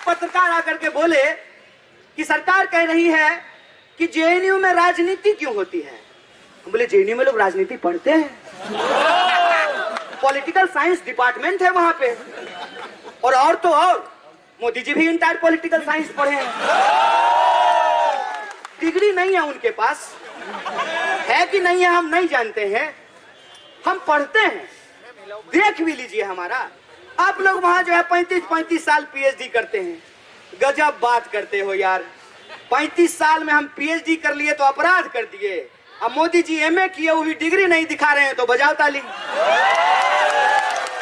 पत्रकार आकर के बोले कि सरकार कह रही है कि जेएनयू में राजनीति क्यों होती है। हम बोले जेएनयू में लोग राजनीति पढ़ते हैं, पॉलिटिकल साइंस डिपार्टमेंट है वहां पे। और तो और मोदी जी भी इंटायर पॉलिटिकल साइंस पढ़े हैं। डिग्री नहीं है उनके पास, है कि नहीं है हम नहीं जानते हैं, हम पढ़ते हैं। देख भी लीजिए हमारा, आप लोग वहां जो है 35 साल पीएचडी करते हैं। गजब बात करते हो यार, 35 साल में हम पीएचडी कर लिए तो अपराध कर दिए। अब मोदी जी एमए किए हुई डिग्री नहीं दिखा रहे हैं तो बजाओ ताली।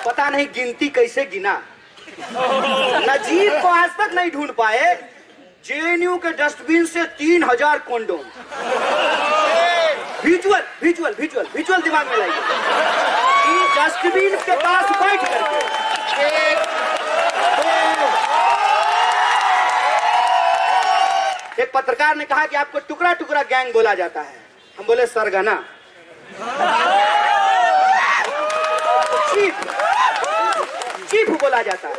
पता नहीं गिनती कैसे गिना, नजीब को आज तक नहीं ढूंढ पाए। जेएनयू के डस्टबिन से 3000 कॉन्डोम। विजुअल दिमाग में लाइए। डस्टबिन के पास बैठ करके एक पत्रकार ने कहा कि आपको टुकड़ा टुकड़ा गैंग बोला जाता है। हम बोले सरगना, चीफ बोला जाता है।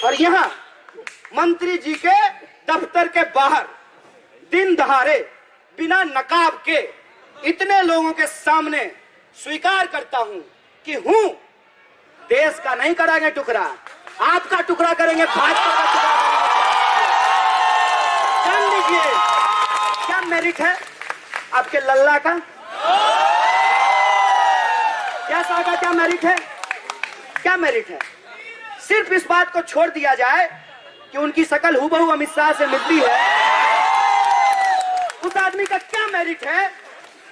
और यहाँ मंत्री जी के दफ्तर के बाहर दिन दहाड़े बिना नकाब के इतने लोगों के सामने स्वीकार करता हूं कि हूं देश का नहीं करेंगे टुकड़ा, आपका टुकड़ा करेंगे, भाजपा का टुकड़ा करेंगे। जान लीजिए क्या मेरिट है आपके लल्ला का, क्या मेरिट है, क्या मेरिट है। सिर्फ इस बात को छोड़ दिया जाए कि उनकी शकल हूबहू अमित शाह से मिलती है, उस आदमी का क्या मेरिट है,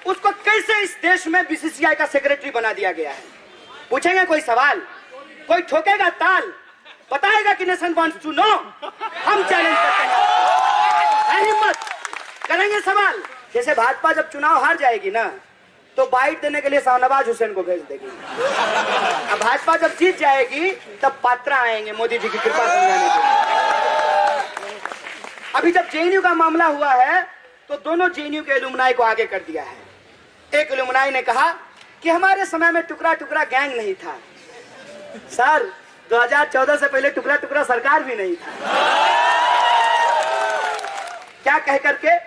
उसको कैसे इस देश में बीसीसीआई का सेक्रेटरी बना दिया गया है। पूछेंगे कोई सवाल, कोई ठोकेगा ताल, बताएगा कि नेशन वांट्स टू नो। हम चैलेंज करते हैं, हिम्मत करेंगे सवाल। जैसे भाजपा जब चुनाव हार जाएगी ना तो बाइट देने के लिए शाहनवाज हुसैन को भेज देगी। अब भाजपा जब जीत जाएगी तब पात्रा आएंगे मोदी जी की कृपा समझाने के लिए। अभी जब जेएनयू का मामला हुआ है तो दोनों जेएनयू के एलुमनाई को आगे कर दिया है। एक एलुमनाई ने कहा कि हमारे समय में टुकड़ा टुकड़ा गैंग नहीं था। सर 2014 से पहले टुकड़ा टुकड़ा सरकार भी नहीं था। क्या कह करके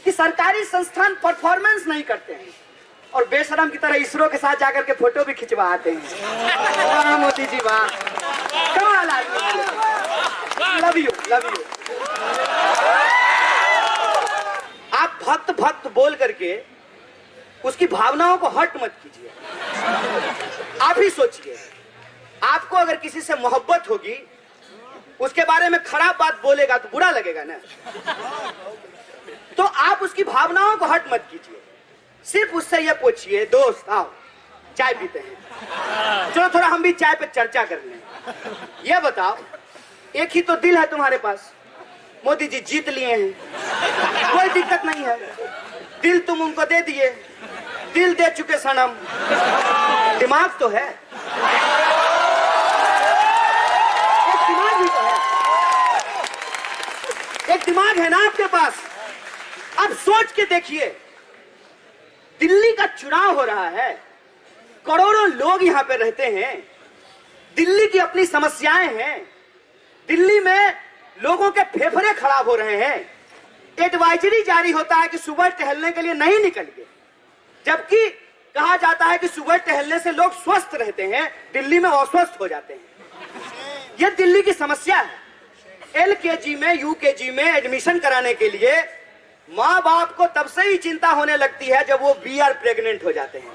कि सरकारी संस्थान परफॉर्मेंस नहीं करते हैं और बेशरम की तरह इसरो के साथ जाकर के फोटो भी खिंचवा आते हैं। वाह मोदी जी वाह, कमाल आदमी, लव यू। आप भक्त बोल करके उसकी भावनाओं को हर्ट मत कीजिए। आप ही सोचिए, आपको अगर किसी से मोहब्बत होगी, उसके बारे में खराब बात बोलेगा तो बुरा लगेगा ना, तो आप उसकी भावनाओं को हर्ट मत कीजिए। सिर्फ उससे ये पूछिए, दोस्त आओ चाय पीते हैं, चलो थोड़ा हम भी चाय पे चर्चा कर लें। ये बताओ, एक ही तो दिल है तुम्हारे पास, मोदी जी जीत लिए हैं, कोई दिक्कत नहीं है, दिल तुम उनको दे दिए, दिल दे चुके सनम, दिमाग तो है, एक दिमाग भी तो है, एक दिमाग है ना आपके पास। अब सोच के देखिए, दिल्ली का चुनाव हो रहा है, करोड़ों लोग यहां पे रहते हैं, दिल्ली की अपनी समस्याएं हैं, दिल्ली में लोगों के फेफड़े खराब हो रहे हैं, एडवाइजरी जारी होता है कि सुबह टहलने के लिए नहीं निकलिए, जबकि कहा जाता है कि सुबह टहलने से लोग स्वस्थ रहते हैं, दिल्ली में अस्वस्थ हो जाते हैं। यह दिल्ली की समस्या है। एलकेजी में यूकेजी में एडमिशन कराने के लिए माँ बाप को तब से ही चिंता होने लगती है जब वो बीआर प्रेग्नेंट हो जाते हैं।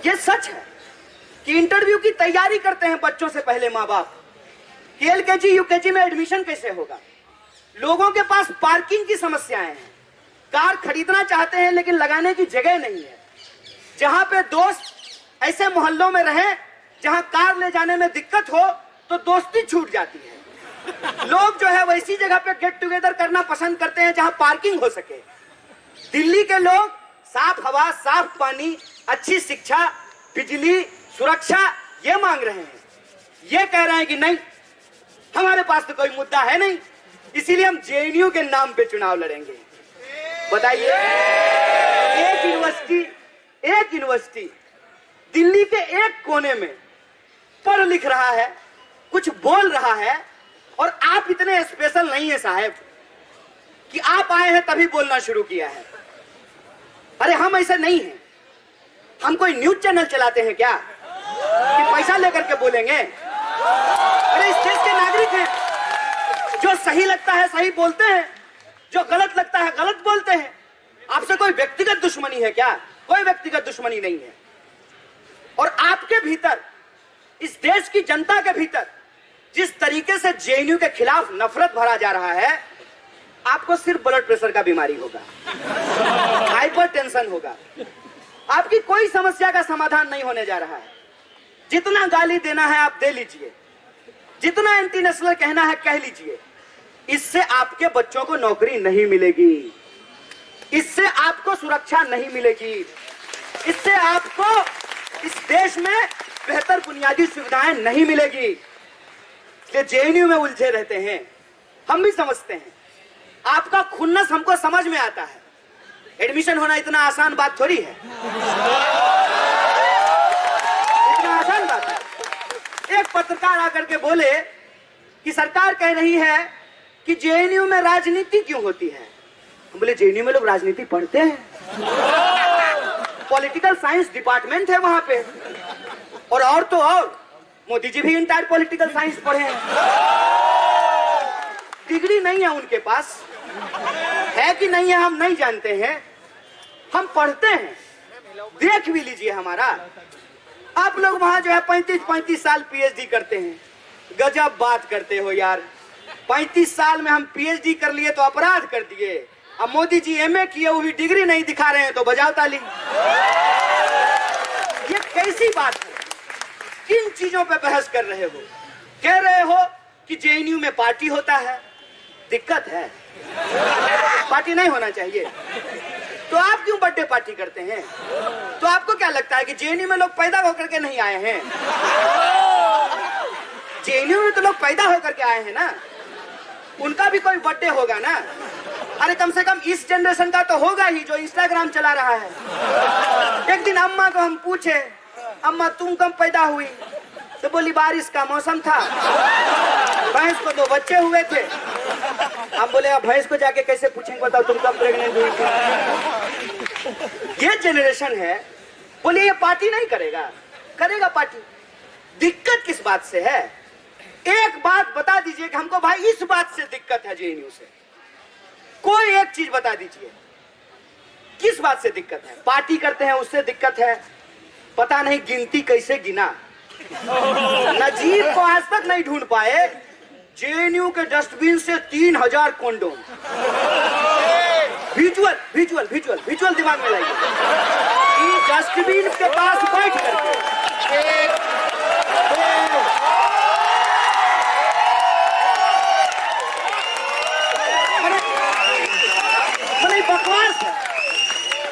ये सच है कि इंटरव्यू की तैयारी करते हैं बच्चों से पहले माँ बाप कि एलकेजी यूकेजी में एडमिशन कैसे होगा। लोगों के पास पार्किंग की समस्याएं हैं, कार खरीदना चाहते हैं लेकिन लगाने की जगह नहीं है। जहां पे दोस्त ऐसे मोहल्लों में रहे जहां कार ले जाने में दिक्कत हो तो दोस्ती छूट जाती है। लोग जो है वैसी जगह पे गेट टुगेदर करना पसंद करते हैं जहां पार्किंग हो सके। दिल्ली के लोग साफ हवा, साफ पानी, अच्छी शिक्षा, बिजली, सुरक्षा ये मांग रहे हैं। ये कह रहे हैं कि नहीं, हमारे पास तो कोई मुद्दा है नहीं, इसीलिए हम जेएनयू के नाम पे चुनाव लड़ेंगे। बताइए, एक यूनिवर्सिटी दिल्ली के एक कोने में पढ़ लिख रहा है, कुछ बोल रहा है, और आप इतने स्पेशल नहीं है साहब कि आप आए हैं तभी बोलना शुरू किया है। अरे हम ऐसे नहीं हैं। हम कोई न्यूज चैनल चलाते हैं क्या कि पैसा लेकर के बोलेंगे? अरे इस देश के नागरिक हैं, जो सही लगता है सही बोलते हैं, जो गलत लगता है गलत बोलते हैं। आपसे कोई व्यक्तिगत दुश्मनी है क्या? कोई व्यक्तिगत दुश्मनी नहीं है। और आपके भीतर, इस देश की जनता के भीतर जिस तरीके से जेएनयू के खिलाफ नफरत भरा जा रहा है, आपको सिर्फ ब्लड प्रेशर का बीमारी होगा, हाइपर टेंशन होगा। आपकी कोई समस्या का समाधान नहीं होने जा रहा है। जितना गाली देना है आप दे लीजिए, जितना एंटी नेशनल कहना है कह लीजिए। इससे आपके बच्चों को नौकरी नहीं मिलेगी, इससे आपको सुरक्षा नहीं मिलेगी, इससे आपको इस देश में बेहतर बुनियादी सुविधाएं नहीं मिलेगी। इसलिए जेएनयू में उलझे रहते हैं। हम भी समझते हैं, आपका खुन्नस हमको समझ में आता है। एडमिशन होना इतना आसान बात थोड़ी है, इतना आसान बात है। एक पत्रकार आकर के बोले कि सरकार कह रही है कि जेएनयू में राजनीति क्यों होती है। हम बोले जेएनयू में लोग राजनीति पढ़ते हैं, पॉलिटिकल साइंस डिपार्टमेंट है वहां पे। और तो और मोदी जी भी इंटायर पॉलिटिकल साइंस पढ़े हैं। डिग्री नहीं है उनके पास, है कि नहीं है हम नहीं जानते हैं, हम पढ़ते हैं। देख भी लीजिए हमारा। आप लोग वहां जो है 35 साल पीएचडी करते हैं। गजब बात करते हो यार। 35 साल में हम पीएचडी कर लिए तो अपराध कर दिए। अब मोदी जी एमए किए हुई डिग्री नहीं दिखा रहे हैं तो बजाओ ताली। ये कैसी बात है? किन चीजों पे बहस कर रहे हो? कह रहे हो कि जेएनयू में पार्टी होता है, दिक्कत है, पार्टी नहीं होना चाहिए। तो आप क्यों बर्थडे पार्टी करते हैं? तो आपको क्या लगता है कि जेएनयू में लोग पैदा होकर के नहीं आए हैं? जेएनयू में तो लोग पैदा होकर के आए हैं ना, उनका भी कोई बर्थडे होगा ना। अरे कम से कम इस जनरेशन का तो होगा ही जो इंस्टाग्राम चला रहा है। एक दिन अम्मा को हम पूछे, अम्मा तुम कब पैदा हुई? तो बोली बारिश का मौसम था, भैंस को 2 बच्चे हुए थे। हम बोले अब भैंस को जाके कैसे पूछेंगे, बताओ तुम कब प्रेग्नेंट हुई थी? ये जनरेशन है। बोले ये पार्टी नहीं करेगा, करेगा पार्टी। दिक्कत किस बात से है? एक बात बता दीजिए कि हमको भाई इस बात से दिक्कत है जेएनयू से। कोई एक चीज बता दीजिए, किस बात से दिक्कत है? पार्टी करते हैं उससे दिक्कत है, पता नहीं गिनती कैसे गिना। नजीब को आज तक नहीं ढूंढ पाए। जेएनयू के डस्टबिन से 3000 कॉन्डोम। विजुअल दिमाग में लाइए। डस्टबिन के पास बैठ करके 1 2 बकवास है,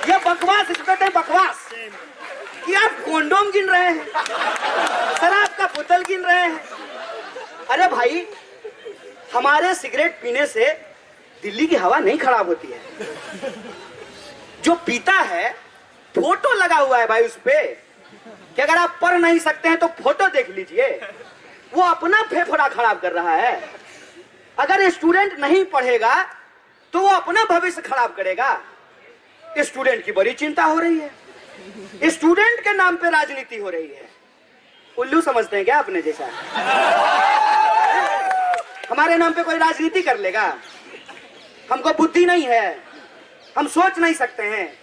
यह बकवास कहते हैं। बकवास कि आप कॉन्डोम गिन रहे हैं, शराब का बोतल गिन रहे हैं। अरे भाई, हमारे सिगरेट पीने से दिल्ली की हवा नहीं खराब होती है। जो पीता है, फोटो लगा हुआ है भाई उस पे कि अगर आप पढ़ नहीं सकते हैं तो फोटो देख लीजिए। वो अपना फेफड़ा खराब कर रहा है। अगर स्टूडेंट नहीं पढ़ेगा तो वो अपना भविष्य खराब करेगा। स्टूडेंट की बड़ी चिंता हो रही है, स्टूडेंट के नाम पे राजनीति हो रही है। उल्लू समझते हैं क्या अपने जैसा? हमारे नाम पे कोई राजनीति कर लेगा? हमको बुद्धि नहीं है, हम सोच नहीं सकते हैं,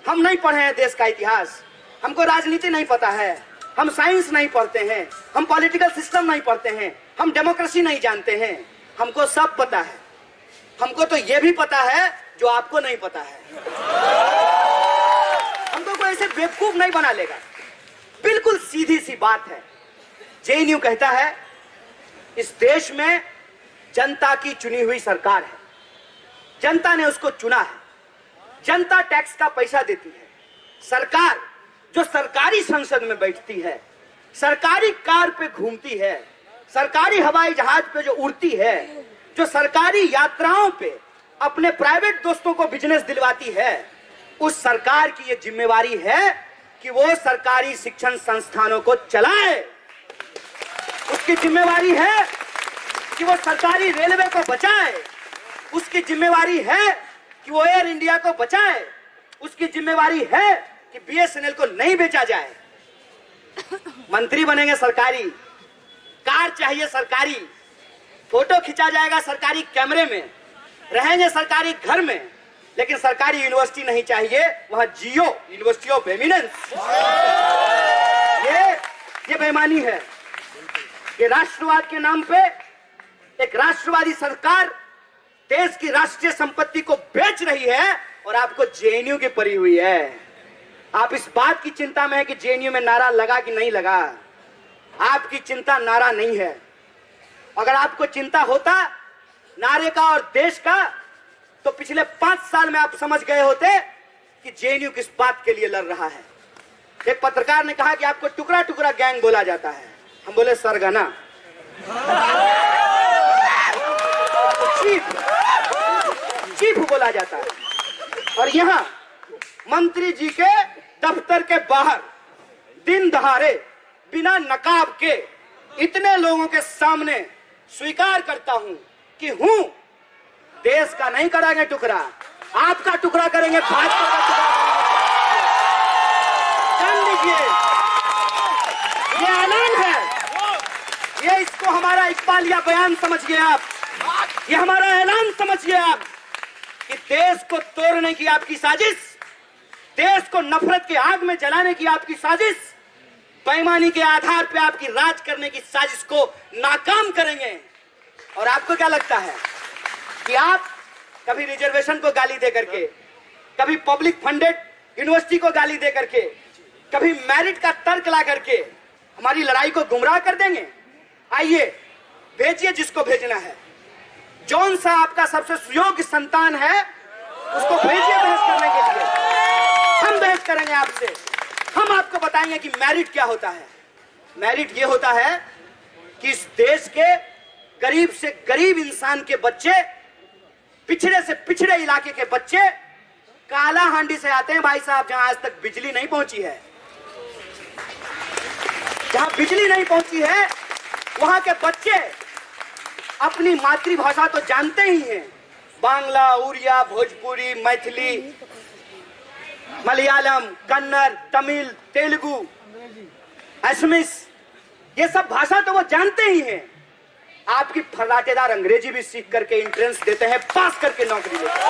हम नहीं पढ़े हैं देश का इतिहास, हमको राजनीति नहीं पता है, हम साइंस नहीं पढ़ते हैं, हम पॉलिटिकल सिस्टम नहीं पढ़ते हैं, हम डेमोक्रेसी नहीं जानते हैं। हमको सब पता है। हमको तो ये भी पता है जो आपको नहीं पता है। हमको कोई ऐसे बेवकूफ नहीं बना लेगा। बिल्कुल सीधी सी बात है। जेएनयू कहता है इस देश में जनता की चुनी हुई सरकार है, जनता ने उसको चुना है, जनता टैक्स का पैसा देती है। सरकार जो सरकारी संसद में बैठती है, सरकारी कार पे घूमती है, सरकारी हवाई जहाज पे जो उड़ती है, जो सरकारी यात्राओं पे अपने प्राइवेट दोस्तों को बिजनेस दिलवाती है, उस सरकार की ये जिम्मेवारी है कि वो सरकारी शिक्षण संस्थानों को चलाए। उसकी जिम्मेवारी है कि वो सरकारी रेलवे को बचाए, उसकी जिम्मेवारी है कि वो एयर इंडिया को बचाए, उसकी जिम्मेवारी है कि बीएसएनएल को नहीं बेचा जाए। मंत्री बनेंगे सरकारी, कार चाहिए सरकारी, फोटो खिंचा जाएगा सरकारी कैमरे में, रहेंगे सरकारी घर में, लेकिन सरकारी यूनिवर्सिटी नहीं चाहिए। वहां जियो, यूनिवर्सिटी ऑफ एमिनेंस। ये बेईमानी है। ये राष्ट्रवाद के नाम पे एक राष्ट्रवादी सरकार देश की राष्ट्रीय संपत्ति को बेच रही है और आपको जेएनयू की पड़ी हुई है। आप इस बात की चिंता में है कि जेएनयू में नारा लगा कि नहीं लगा। आपकी चिंता नारा नहीं है। अगर आपको चिंता होता नारे का और देश का, तो पिछले 5 साल में आप समझ गए होते कि जेएनयू किस बात के लिए लड़ रहा है। एक पत्रकार ने कहा कि आपको टुकड़ा टुकड़ा गैंग बोला जाता है। हम बोले सरगना, चीफ बोला जाता है। और यहां मंत्री जी के दफ्तर के बाहर दिन दहाड़े बिना नकाब के इतने लोगों के सामने स्वीकार करता हूं कि हूं देश का नहीं करेंगे टुकड़ा, आपका टुकड़ा करेंगे, भाजपा का टुकड़ा करेंगे। जान लीजिए, ये ऐलान है। ये इसको हमारा इकबालिया बयान समझिए आप, ये हमारा ऐलान समझिए आप कि देश को तोड़ने की आपकी साजिश, देश को नफरत की आग में जलाने की आपकी साजिश, बेईमानी के आधार पे आपकी राज करने की साजिश को नाकाम करेंगे। और आपको क्या लगता है कि आप कभी रिजर्वेशन को गाली दे करके, कभी पब्लिक फंडेड यूनिवर्सिटी को गाली दे करके, कभी मेरिट का तर्क ला करके हमारी लड़ाई को गुमराह कर देंगे? आइए, भेजिए जिसको भेजना है। जौन सा आपका सबसे सुयोग्य संतान है उसको भेजिए बहस करने के लिए। हम बहस करेंगे आपसे। हम आपको बताएंगे कि मेरिट क्या होता है। मेरिट ये होता है कि इस देश के गरीब से गरीब इंसान के बच्चे, पिछड़े से पिछड़े इलाके के बच्चे काला हांडी से आते हैं भाई साहब, जहां आज तक बिजली नहीं पहुंची है। जहां बिजली नहीं पहुंची है वहां के बच्चे अपनी मातृभाषा तो जानते ही हैं, बांग्ला, उड़िया, भोजपुरी, मैथिली, मलयालम, कन्नड़, तमिल, तेलुगु, असमीस, ये सब भाषा तो वो जानते ही हैं। आपकी फर्राटेदार अंग्रेजी भी सीख करके एंट्रेंस देते हैं, पास करके नौकरी लेते हैं।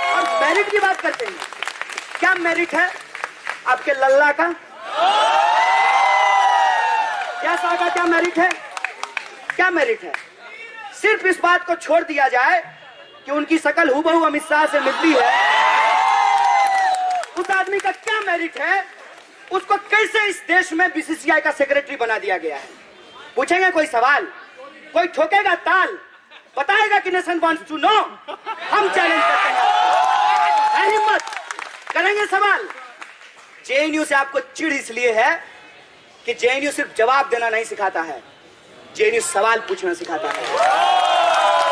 और मेरिट की बात करते हैं। क्या मेरिट है आपके लल्ला का? क्या सागा, क्या मेरिट है? क्या मेरिट है? सिर्फ इस बात को छोड़ दिया जाए कि उनकी शकल हूबहू अमित शाह से मिलती है। उस आदमी का क्या मेरिट है? उसको कैसे इस देश में बीसीसीआई का सेक्रेटरी बना दिया गया है? पूछेंगे कोई सवाल, कोई ठोकेगा ताल, बताएगा कि नेशन वांट्स टू नो। हम चैलेंज करते हैं, हिम्मत करेंगे सवाल। जेएनयू से आपको चिढ़ इसलिए है कि जेएनयू सिर्फ जवाब देना नहीं सिखाता है, जेएनयू सवाल पूछना सिखाता है।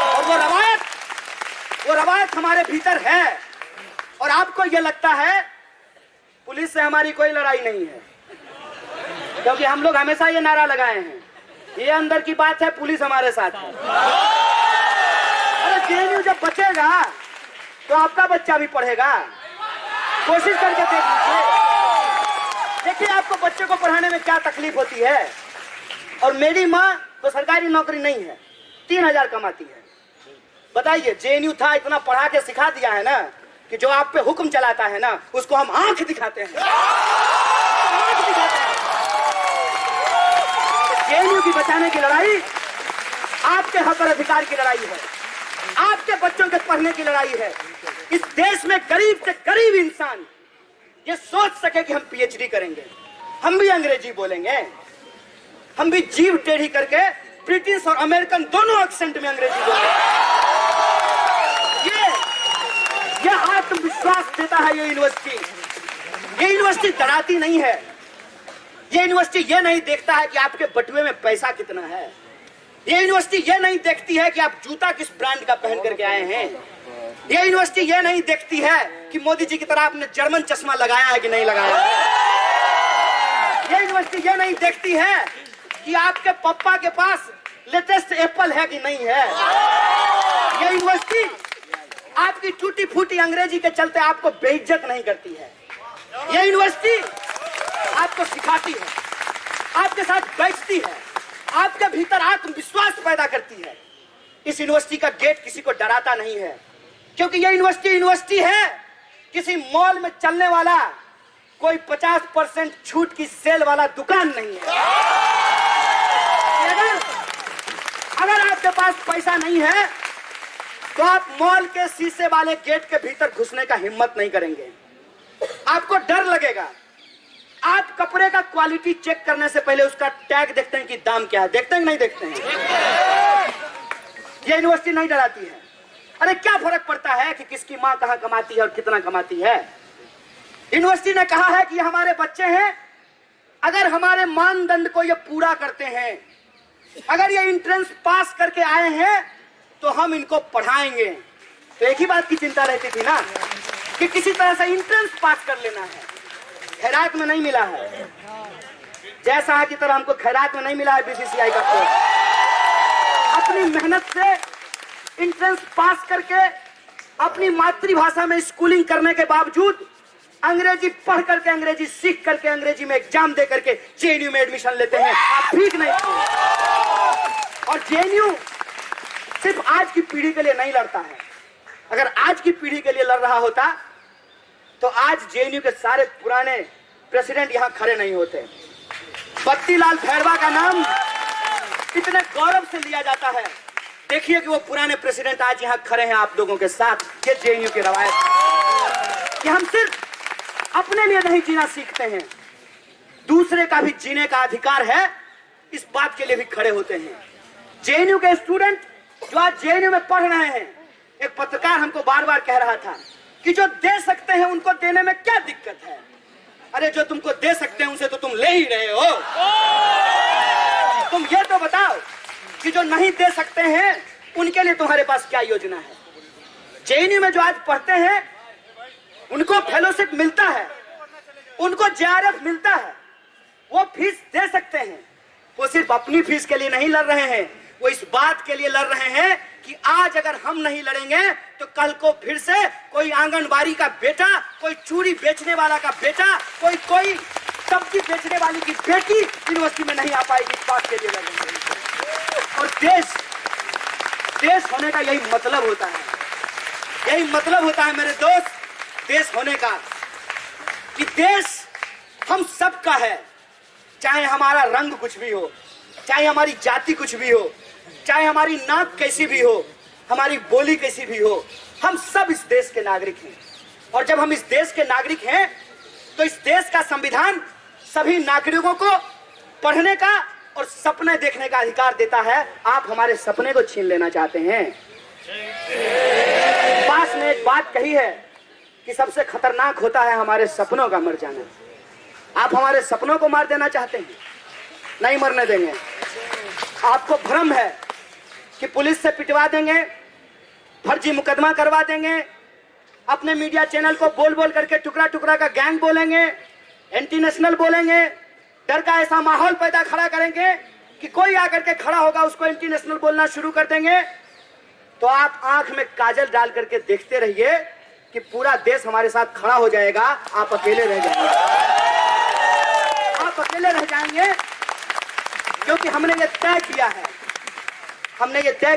और वो रवायत हमारे भीतर है। और आपको यह लगता है पुलिस से हमारी कोई लड़ाई नहीं है, क्योंकि हम लोग हमेशा ये नारा लगाए हैं, ये अंदर की बात है, पुलिस हमारे साथ है। अरे जेएनयू जब बचेगा तो आपका बच्चा भी पढ़ेगा। कोशिश करके देख लीजिए, देखिए आपको बच्चे को पढ़ाने में क्या तकलीफ होती है। और मेरी माँ तो सरकारी नौकरी नहीं है, 3000 कमाती है। बताइए, जेएनयू था, इतना पढ़ा के सिखा दिया है ना कि जो आप पे हुक्म चलाता है ना उसको हम आंख दिखाते हैं, आंख दिखाते हैं। जेएनयू की बचाने की लड़ाई आपके हक और अधिकार की लड़ाई है, आपके बच्चों के पढ़ने की लड़ाई है। इस देश में गरीब से गरीब इंसान ये सोच सके कि हम पीएचडी करेंगे, हम भी अंग्रेजी बोलेंगे, हम भी जीभ टेढ़ी करके ब्रिटिश और अमेरिकन दोनों एक्सेंट में अंग्रेजी बोलेंगे। ये आत्मविश्वास देता है ये यूनिवर्सिटी। ये यूनिवर्सिटी डराती नहीं है। ये यूनिवर्सिटी ये नहीं देखता है कि आपके बटुए में पैसा कितना है। ये यूनिवर्सिटी ये नहीं देखती है कि आप जूता किस ब्रांड का पहन करके आए हैं। ये यूनिवर्सिटी ये नहीं देखती है कि मोदी जी की तरह आपने जर्मन चश्मा लगाया है कि नहीं लगाया है। ये यूनिवर्सिटी ये नहीं देखती है कि आपके पप्पा के पास लेटेस्ट एप्पल है कि नहीं है। ये यूनिवर्सिटी आपकी टूटी फूटी अंग्रेजी के चलते आपको बेइज्जत नहीं करती है। ये यूनिवर्सिटी आपको सिखाती है, आपके साथ बैठती है, आपके भीतर आत्मविश्वास पैदा करती है। इस यूनिवर्सिटी का गेट किसी को डराता नहीं है, क्योंकि ये यूनिवर्सिटी है, किसी मॉल में चलने वाला कोई 50% छूट की सेल वाला दुकान नहीं है। अगर आपके पास पैसा नहीं है तो आप मॉल के शीशे वाले गेट के भीतर घुसने का हिम्मत नहीं करेंगे, आपको डर लगेगा। आप कपड़े का क्वालिटी चेक करने से पहले उसका टैग देखते हैं कि दाम क्या है, देखते हैं कि नहीं देखते हैं। ये यूनिवर्सिटी नहीं डराती है। अरे क्या फर्क पड़ता है कि किसकी मां कहां कमाती है और कितना कमाती है। यूनिवर्सिटी ने कहा है कि ये हमारे बच्चे हैं, अगर हमारे मानदंड को ये पूरा करते हैं, अगर ये एंट्रेंस पास करके आए हैं तो हम इनको पढ़ाएंगे। तो एक ही बात की चिंता रहती थी ना कि किसी तरह से एंट्रेंस पास कर लेना है। खैरात में नहीं मिला है, जैसा की तरह हमको खैरात में नहीं मिला है बीसीसीआई का कोर्स। अपनी मेहनत से एंट्रेंस पास करके अपनी मातृभाषा में स्कूलिंग करने के बावजूद अंग्रेजी पढ़ करके, अंग्रेजी सीख करके, अंग्रेजी में एग्जाम दे करके जेएनयू में एडमिशन लेते हैं। आप ठीक नहीं थे। और जेएनयू सिर्फ आज की पीढ़ी के लिए नहीं लड़ता है। अगर आज की पीढ़ी के लिए लड़ रहा होता तो आज जेएनयू के सारे पुराने प्रेसिडेंट यहां खड़े नहीं होते। बत्तीलाल भैरवा का नाम इतने गौरव से लिया जाता है। देखिए कि वो पुराने प्रेसिडेंट आज यहां खड़े हैं आप लोगों के साथ। ये जेएनयू की रवायत है कि हम सिर्फ अपने लिए नहीं जीना सीखते हैं, दूसरे का भी जीने का अधिकार है, इस बात के लिए भी खड़े होते हैं। जेएनयू के स्टूडेंट जो आज जेएनयू में पढ़ रहे हैं, एक पत्रकार हमको बार बार कह रहा था कि जो दे सकते हैं उनको देने में क्या दिक्कत है। अरे जो तुमको दे सकते हैं उनसे तो तुम ले ही रहे हो। तुम ये तो बताओ कि जो नहीं दे सकते हैं उनके लिए तुम्हारे पास क्या योजना है। जेएनयू में जो आज पढ़ते हैं उनको फेलोशिप मिलता है, उनको जेआरएफ मिलता है, वो फीस दे सकते हैं। वो सिर्फ अपनी फीस के लिए नहीं लड़ रहे हैं, वो इस बात के लिए लड़ रहे हैं कि आज अगर हम नहीं लड़ेंगे तो कल को फिर से कोई आंगनबाड़ी का बेटा, कोई चूड़ी बेचने वाला का बेटा, कोई सब्जी बेचने वाली की बेटी यूनिवर्सिटी में नहीं आ पाएगी। इस बात के लिए लड़ेंगे। और देश होने का यही मतलब होता है, यही मतलब होता है मेरे दोस्त, देश होने का, कि देश हम सब का है। चाहे हमारा रंग कुछ भी हो, चाहे हमारी जाति कुछ भी हो, चाहे हमारी नाक कैसी भी हो, हमारी बोली कैसी भी हो, हम सब इस देश के नागरिक हैं। और जब हम इस देश के नागरिक हैं तो इस देश का संविधान सभी नागरिकों को पढ़ने का और सपने देखने का अधिकार देता है। आप हमारे सपने को छीन लेना चाहते हैं। पास ने एक बात कही है कि सबसे खतरनाक होता है हमारे सपनों का मर जाना। आप हमारे सपनों को मार देना चाहते हैं, नहीं मरने देंगे। आपको भ्रम है कि पुलिस से पिटवा देंगे, फर्जी मुकदमा करवा देंगे, अपने मीडिया चैनल को बोल बोल करके टुकड़ा टुकड़ा का गैंग बोलेंगे, एंटी नेशनल बोलेंगे, डर का ऐसा माहौल पैदा खड़ा करेंगे कि कोई आकर के खड़ा होगा उसको एंटी नेशनल बोलना शुरू कर देंगे। तो आप आंख में काजल डाल करके देखते रहिए कि पूरा देश हमारे साथ खड़ा हो जाएगा, आप अकेले रह जाएंगे। आप अकेले रह जाएंगे क्योंकि हमने ये तय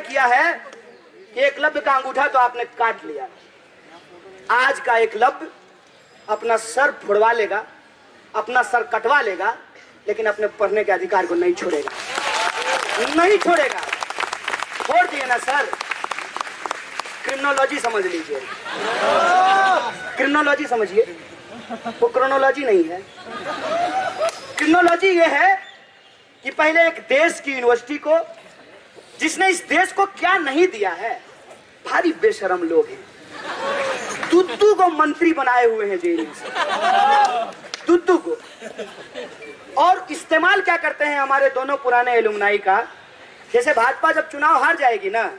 किया है कि एकलव्य का अंगूठा तो आपने काट लिया, आज का एकलव्य अपना सर फुड़वा लेगा, अपना सर कटवा लेगा, लेकिन अपने पढ़ने के अधिकार को नहीं छोड़ेगा, नहीं छोड़ेगा। छोड़ दिए ना सर। क्रिमिनोलॉजी समझ लीजिए, क्रिमिनोलॉजी समझिए, वो क्रोनोलॉजी नहीं है। क्रिमिनोलॉजी ये है कि पहले एक देश की यूनिवर्सिटी को, जिसने इस देश को क्या नहीं दिया है, भारी बेशरम लोग हैं, दुद्दू को मंत्री बनाए हुए हैं जेएनयू से, दुद्दू को। और इस्तेमाल क्या करते हैं हमारे दोनों पुराने एलुमनाई का। जैसे भाजपा जब चुनाव हार जाएगी ना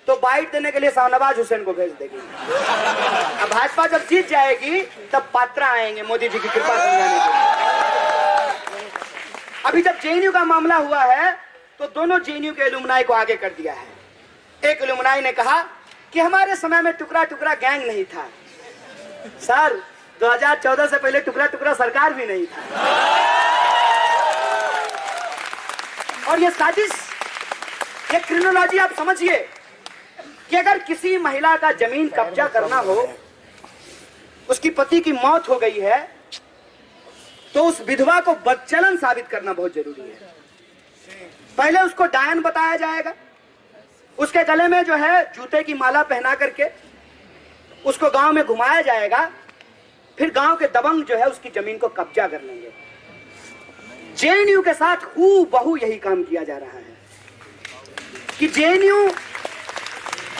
तो बाइट देने के लिए शाहनवाज हुसैन को भेज देगी। अब भाजपा जब जीत जाएगी तब पात्रा आएंगे मोदी जी की कृपा समझाने के लिए। अभी जब जेएनयू का मामला हुआ है तो दोनों जेएनयू के एलुमनाई को आगे कर दिया है। एक एलुमनाई ने कहा कि हमारे समय में टुकड़ा टुकड़ा गैंग नहीं था। सर, 2014 से पहले टुकड़ा टुकड़ा सरकार भी नहीं था। और ये साजिश, ये क्रिमिनोलॉजी आप समझिए कि अगर किसी महिला का जमीन कब्जा करना हो, उसकी पति की मौत हो गई है, तो उस विधवा को बदचलन साबित करना बहुत जरूरी है। पहले उसको डायन बताया जाएगा, उसके गले में जो है जूते की माला पहना करके उसको गांव में घुमाया जाएगा, फिर गांव के दबंग जो है उसकी जमीन को कब्जा कर लेंगे। जेएनयू के साथ हूबहू यही काम किया जा रहा है कि जेएनयू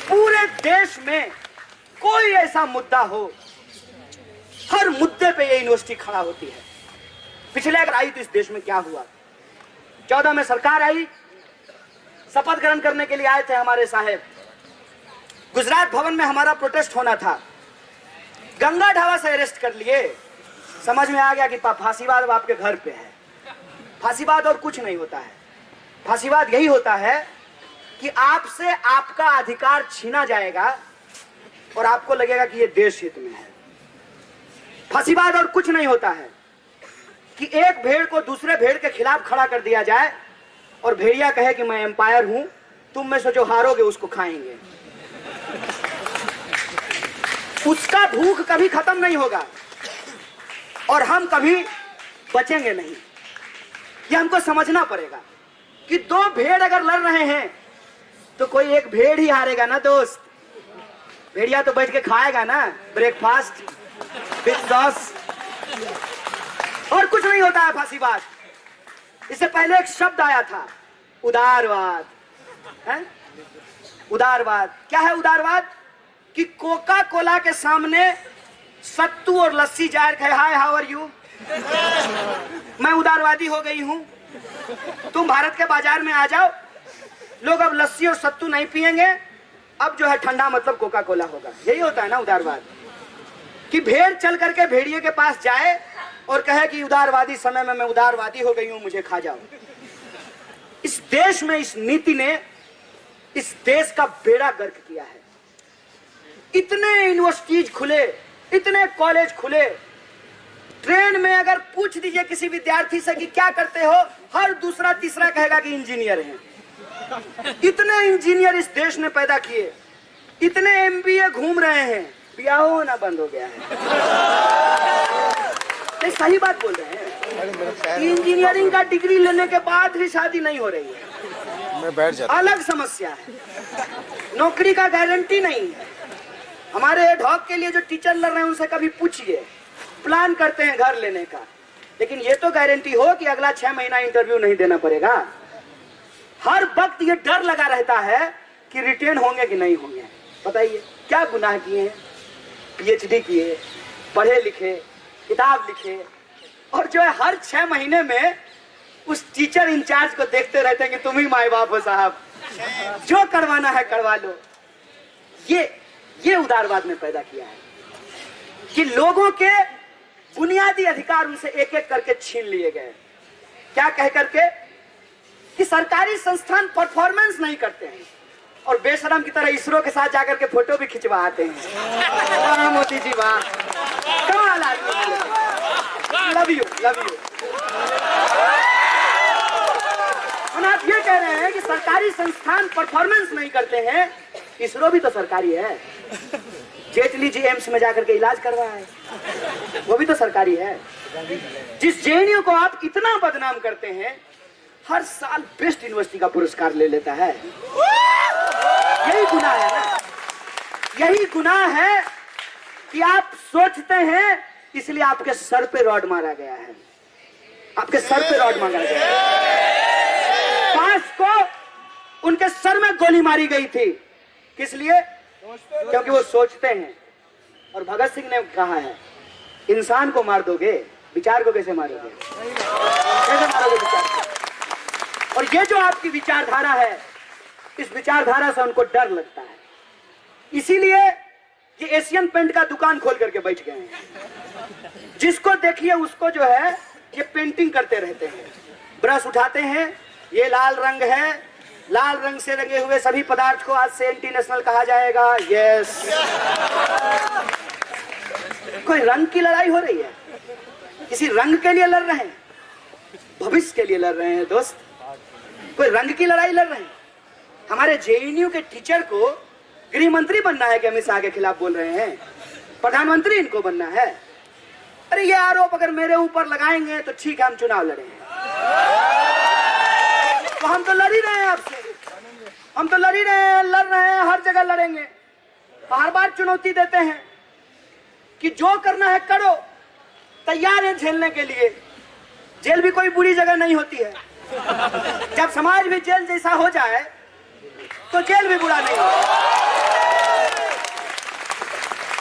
पूरे देश में कोई ऐसा मुद्दा हो, हर मुद्दे पे ये यूनिवर्सिटी खड़ा होती है। पिछले अगर आई तो इस देश में क्या हुआ, 14 में सरकार आई, शपथ ग्रहण करने के लिए आए थे हमारे साहेब, गुजरात भवन में हमारा प्रोटेस्ट होना था, गंगा ढाबा से अरेस्ट कर लिए। समझ में आ गया कि फांसीवाद अब आपके घर पे है। फांसीवाद और कुछ नहीं होता है, फांसीवाद यही होता है कि आपसे आपका अधिकार छीना जाएगा और आपको लगेगा कि ये देश हित में है। फांसीवाद और कुछ नहीं होता है कि एक भेड़ को दूसरे भेड़ के खिलाफ खड़ा कर दिया जाए और भेड़िया कहे कि मैं एम्पायर हूं, तुम में से जो हारोगे उसको खाएंगे। उसका भूख कभी खत्म नहीं होगा और हम कभी बचेंगे नहीं। ये हमको समझना पड़ेगा कि दो भेड़ अगर लड़ रहे हैं तो कोई एक भेड़ ही हारेगा ना दोस्त। भेड़िया तो बैठ के खाएगा ना ब्रेकफास्ट विद सॉस। और कुछ नहीं होता है फांसीवाद। इससे पहले एक शब्द आया था, उदारवाद है? उदारवाद क्या है? उदारवाद कि कोका कोला के सामने सत्तू और लस्सी जाकर कहे हाय हाउ आर यू, मैं उदारवादी हो गई हूं, तुम भारत के बाजार में आ जाओ, लोग अब लस्सी और सत्तू नहीं पिएंगे, अब जो है ठंडा मतलब कोका कोला होगा। यही होता है ना उदारवाद, कि भेड़ चल करके भेड़िए के पास जाए और कहे कि उदारवादी समय में मैं उदारवादी हो गई हूं, मुझे खा जाओ। इस देश में इस नीति ने इस देश का बेड़ा गर्क किया है। इतने यूनिवर्सिटीज खुले, इतने कॉलेज खुले, ट्रेन में अगर पूछ दीजिए किसी विद्यार्थी से कि क्या करते हो, हर दूसरा तीसरा कहेगा कि इंजीनियर हैं। इतने इंजीनियर इस देश ने पैदा किए, इतने एमबीए घूम रहे हैं, ब्याह होना बंद हो गया है। नहीं, सही बात बोल रहे हैं। इंजीनियरिंग का डिग्री लेने के बाद भी शादी नहीं हो रही है, मैं बैठ जाता, अलग समस्या है। नौकरी का गारंटी नहीं है। हमारे एडहॉक के लिए जो टीचर लड़ रहे हैं उनसे कभी पूछिए, प्लान करते हैं घर लेने का, लेकिन ये तो गारंटी हो कि अगला 6 महीना इंटरव्यू नहीं देना पड़ेगा। हर वक्त ये डर लगा रहता है कि रिटेन होंगे कि नहीं होंगे। बताइए क्या गुनाह किए हैं, पीएचडी किए, पढ़े लिखे, किताब लिखे, और जो है हर 6 महीने में उस टीचर इंचार्ज को देखते रहते हैं कि तुम ही माए बाप हो साहब, जो करवाना है करवा लो। ये उदारवाद ने पैदा किया है कि लोगों के बुनियादी अधिकार उनसे एक एक करके छीन लिए गए। क्या कह करके कि सरकारी संस्थान परफॉर्मेंस नहीं करते हैं और बेशरम की तरह इसरो के साथ जाकर के फोटो भी खिंचवा आते हैं। मोदी जी वाह, कमाल आदमी, लव यू लव यू। आप ये कह रहे हैं कि सरकारी संस्थान परफॉर्मेंस नहीं करते हैं, इसरो भी तो सरकारी है। जेटली जी एम्स में जाकर के इलाज करवाया है, वो भी तो सरकारी है। जिस जेएनयू को आप इतना बदनाम करते हैं, हर साल बेस्ट यूनिवर्सिटी का पुरस्कार ले लेता है। यही गुनाह है ना, यही गुनाह है कि आप सोचते हैं इसलिए आपके सर पे रॉड मारा गया है, आपके सर पे रॉड मारा गया है। पास को उनके सर में गोली मारी गई थी, किस लिए? क्योंकि वो सोचते हैं। और भगत सिंह ने कहा है, इंसान को मार दोगे, विचार को कैसे मारोगे? कैसे मारोगे विचार को? और ये जो आपकी विचारधारा है, इस विचारधारा से उनको डर लगता है, इसीलिए ये एशियन पेंट का दुकान खोल करके बैठ गए हैं। जिसको देखिए उसको जो है ये पेंटिंग करते रहते हैं, ब्रश उठाते हैं, ये लाल रंग है, लाल रंग से रंगे हुए सभी पदार्थ को आज से एंटी नेशनल कहा जाएगा। यस, कोई रंग की लड़ाई हो रही है, किसी रंग के लिए लड़ रहे हैं, भविष्य के लिए लड़ रहे हैं दोस्त। कोई रंग की लड़ाई लड़ रहे हैं। हमारे जेएनयू के टीचर को गृह मंत्री बनना है कि अमित शाह के खिलाफ बोल रहे हैं? प्रधानमंत्री इनको बनना है? अरे ये आरोप अगर मेरे ऊपर लगाएंगे तो ठीक है, हम चुनाव लड़ेंगे। तो हम तो लड़ ही रहे हैं आपसे, हम तो लड़ ही रहे हैं, लड़ रहे हैं, हर जगह लड़ेंगे। हर बार चुनौती देते हैं कि जो करना है करो, तैयार है झेलने के लिए। जेल भी कोई बुरी जगह नहीं होती है। जब समाज भी जेल जैसा हो जाए तो जेल भी बुरा नहीं होता।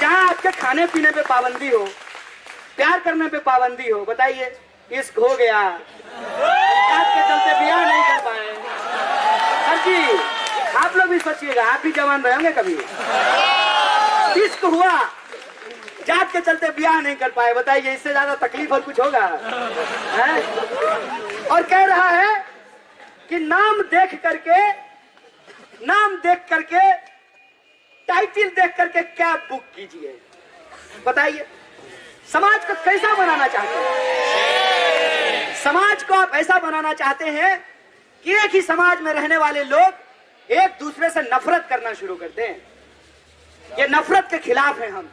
जहां आपके खाने पीने पे पाबंदी हो, प्यार करने पे पाबंदी हो, बताइए, इश्क हो गया, आपके चलते ब्याह नहीं कर पाए। हर जी आप लोग भी सोचिएगा, आप भी जवान रहे होंगे कभी, इश्क हुआ, जात के चलते ब्याह नहीं कर पाए, बताइए इससे ज्यादा तकलीफ और कुछ होगा है? और कह रहा है कि नाम देख करके टाइटल देख करके कैब बुक कीजिए। बताइए समाज को कैसा बनाना चाहते हैं? समाज को आप ऐसा बनाना चाहते हैं कि एक ही समाज में रहने वाले लोग एक दूसरे से नफरत करना शुरू करते हैं। ये नफरत के खिलाफ हैं हम,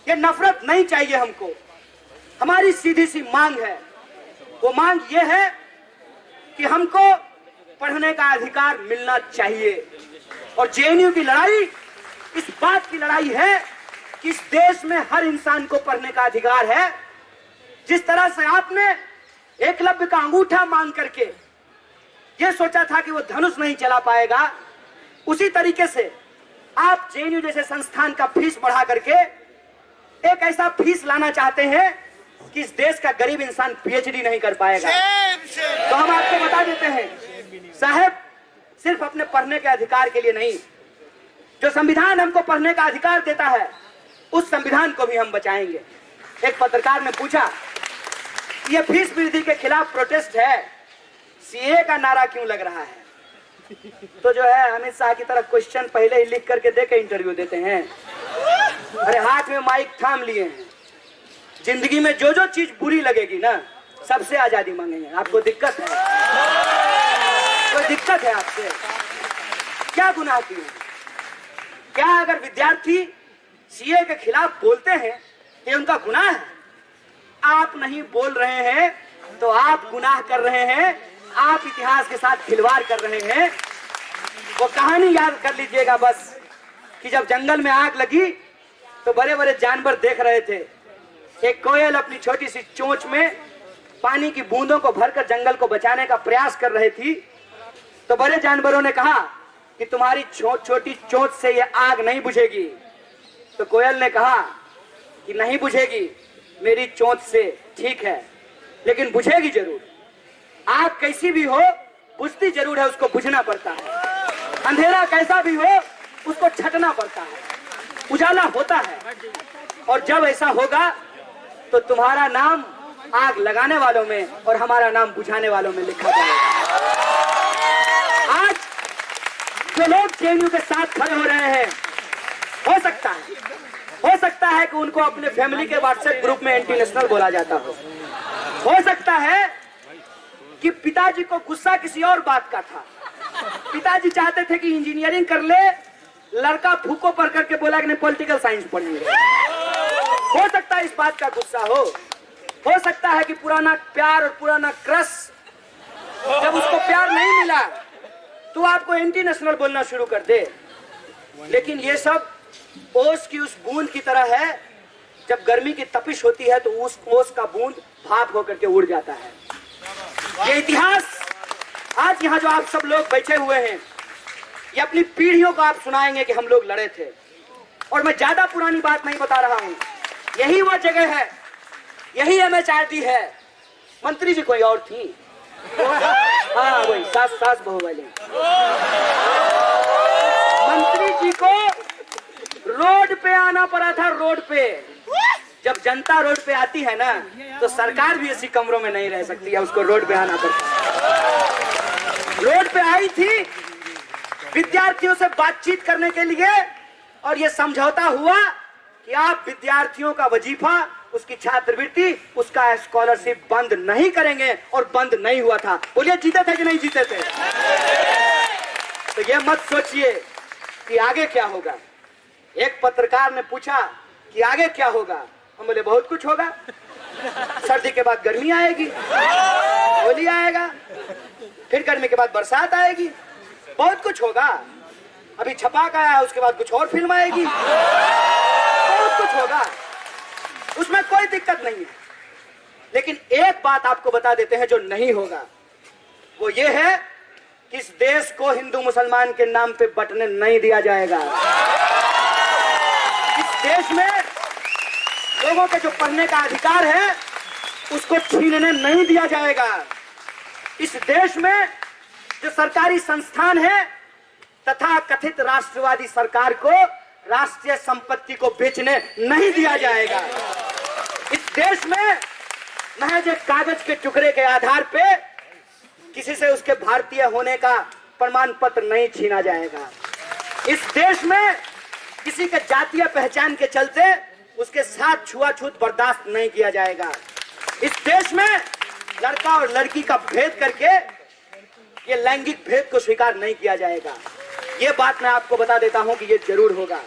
ये नफरत नहीं चाहिए हमको। हमारी सीधी सी मांग है, वो मांग ये है कि हमको पढ़ने का अधिकार मिलना चाहिए। और जेएनयू की लड़ाई इस बात की लड़ाई है कि इस देश में हर इंसान को पढ़ने का अधिकार है। जिस तरह से आपने एकलव्य का अंगूठा मांग करके ये सोचा था कि वो धनुष नहीं चला पाएगा, उसी तरीके से आप जेएनयू जैसे संस्थान का फीस बढ़ा करके एक ऐसा फीस लाना चाहते हैं कि इस देश का गरीब इंसान पीएचडी नहीं कर पाएगा। तो हम आपको बता देते हैं साहब, सिर्फ अपने पढ़ने के अधिकार के लिए नहीं, जो संविधान हमको पढ़ने का अधिकार देता है उस संविधान को भी हम बचाएंगे। एक पत्रकार ने पूछा ये फीस वृद्धि के खिलाफ प्रोटेस्ट है, सीए का नारा क्यों लग रहा है? तो जो है अमित शाह की तरह क्वेश्चन पहले ही लिख करके दे के इंटरव्यू देते हैं। अरे हाथ में माइक थाम लिए हैं। जिंदगी में जो जो चीज बुरी लगेगी ना, सबसे आजादी मांगेंगे। आपको दिक्कत है? कोई दिक्कत है आपसे? क्या गुनाह किए? क्या अगर विद्यार्थी सीए के खिलाफ बोलते हैं ये उनका गुनाह है? आप नहीं बोल रहे हैं तो आप गुनाह कर रहे हैं, आप इतिहास के साथ खिलवाड़ कर रहे हैं। वो कहानी याद कर लीजिएगा बस कि जब जंगल में आग लगी तो बड़े बड़े जानवर देख रहे थे। एक कोयल अपनी छोटी सी चोंच में पानी की बूंदों को भरकर जंगल को बचाने का प्रयास कर रही थी। तो बड़े जानवरों ने कहा कि तुम्हारी छोटी चोंच से ये आग नहीं बुझेगी। तो कोयल ने कहा कि नहीं बुझेगी मेरी चोंच से, ठीक है, लेकिन बुझेगी जरूर। आग कैसी भी हो बुझती जरूर है, उसको बुझना पड़ता है। अंधेरा कैसा भी हो उसको छटना पड़ता है, उजाला होता है। और जब ऐसा होगा तो तुम्हारा नाम आग लगाने वालों में और हमारा नाम बुझाने वालों में लिखा जाएगा। आज जो लोग जेएनयू के साथ खड़े हो रहे हैं, हो सकता है कि उनको अपने फैमिली के व्हाट्सएप ग्रुप में एंटी नेशनल बोला जाता हो सकता है कि पिताजी को गुस्सा किसी और बात का था। पिताजी चाहते थे कि इंजीनियरिंग कर ले, लड़का फूको पढ़ करके बोला कि नहीं पॉलिटिकल साइंस पढ़ेंगे। हो सकता है इस बात का गुस्सा हो सकता है कि पुराना प्यार और पुराना क्रश, जब उसको प्यार नहीं मिला तो आपको एंटी नेशनल बोलना शुरू कर दे। लेकिन ये सब ओस की उस बूंद की तरह है, जब गर्मी की तपिश होती है तो उस ओस का बूंद भाप होकर के उड़ जाता है। ये इतिहास आज यहाँ जो आप सब लोग बैठे हुए हैं, ये अपनी पीढ़ियों को आप सुनाएंगे कि हम लोग लड़े थे। और मैं ज्यादा पुरानी बात नहीं बता रहा हूँ, यही वह जगह है, यही एमएचआरडी है। मंत्री जी कोई और थी, हाँ वही सास बहू वाली। मंत्री जी को रोड पे आना पड़ा था। रोड पे जब जनता रोड पे आती है ना, तो सरकार भी ऐसी कमरों में नहीं रह सकती है, उसको रोड पे आना पड़ता है। रोड पे आई थी विद्यार्थियों से बातचीत करने के लिए, और यह समझौता हुआ कि आप विद्यार्थियों का वजीफा, उसकी छात्रवृत्ति, उसका स्कॉलरशिप बंद नहीं करेंगे, और बंद नहीं हुआ था। बोलिए जीते थे कि नहीं जीते थे? तो यह मत सोचिए कि आगे क्या होगा। एक पत्रकार ने पूछा कि आगे क्या होगा, हम बोले बहुत कुछ होगा। सर्दी के बाद गर्मी आएगी, होली आएगा, फिर गर्मी के बाद बरसात आएगी, बहुत कुछ होगा। अभी छपाक आया है, उसके बाद कुछ और फिल्म आएगी, बहुत कुछ होगा, उसमें कोई दिक्कत नहीं है। लेकिन एक बात आपको बता देते हैं जो नहीं होगा, वो ये है कि इस देश को हिंदू मुसलमान के नाम पे बंटने नहीं दिया जाएगा। इस देश में लोगों के जो पढ़ने का अधिकार है उसको छीनने नहीं दिया जाएगा। इस देश में जो सरकारी संस्थान है तथा कथित राष्ट्रवादी सरकार को राष्ट्रीय संपत्ति को बेचने नहीं दिया जाएगा। इस देश में महज एक कागज के टुकड़े के आधार पे किसी से उसके भारतीय होने का प्रमाण पत्र नहीं छीना जाएगा। इस देश में किसी के जातीय पहचान के चलते उसके साथ छुआछूत बर्दाश्त नहीं किया जाएगा। इस देश में लड़का और लड़की का भेद करके ये लैंगिक भेद को स्वीकार नहीं किया जाएगा। ये बात मैं आपको बता देता हूं कि ये जरूर होगा।